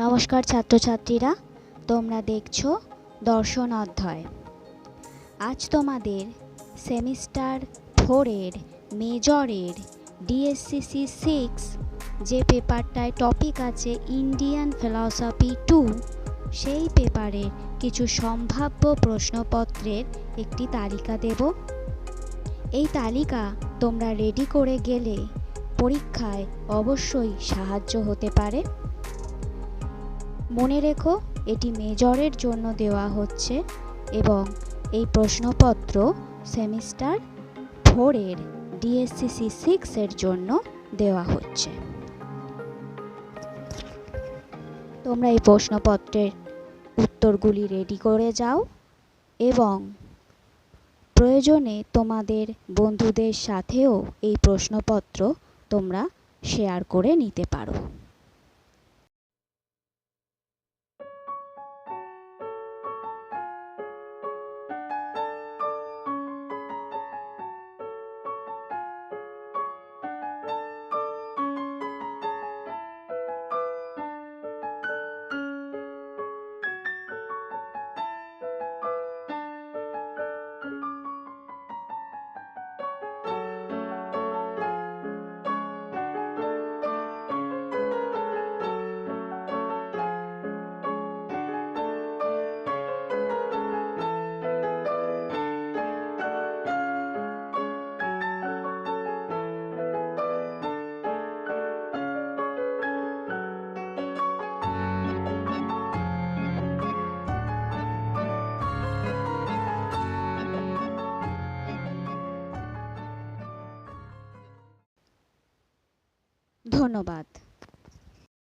নমস্কার ছাত্রছাত্রীরা, তোমরা দেখছো দর্শন অধ্যায়। আজ তোমাদের সেমিস্টার 4-এর মেজরের ডিএসসিসি 6 যে পেপারটায় টপিক আছে ইন্ডিয়ান ফিলসফি 2, সেই পেপারের কিছু সম্ভাব্য প্রশ্নপত্রের একটি তালিকা দেব। এই তালিকা তোমরা রেডি করে গেলে পরীক্ষায় অবশ্যই সাহায্য হতে পারে। মনে রেখো, এটি মেজরের জন্য দেওয়া হচ্ছে এবং এই প্রশ্নপত্র সেমিস্টার 4-এর ডিএসসিসি 6-এর জন্য দেওয়া হচ্ছে। তোমরা এই প্রশ্নপত্রের উত্তরগুলি রেডি করে যাও এবং প্রয়োজনে তোমাদের বন্ধুদের সাথেও এই প্রশ্নপত্র তোমরা শেয়ার করে নিতে পারো। ধন্যবাদ।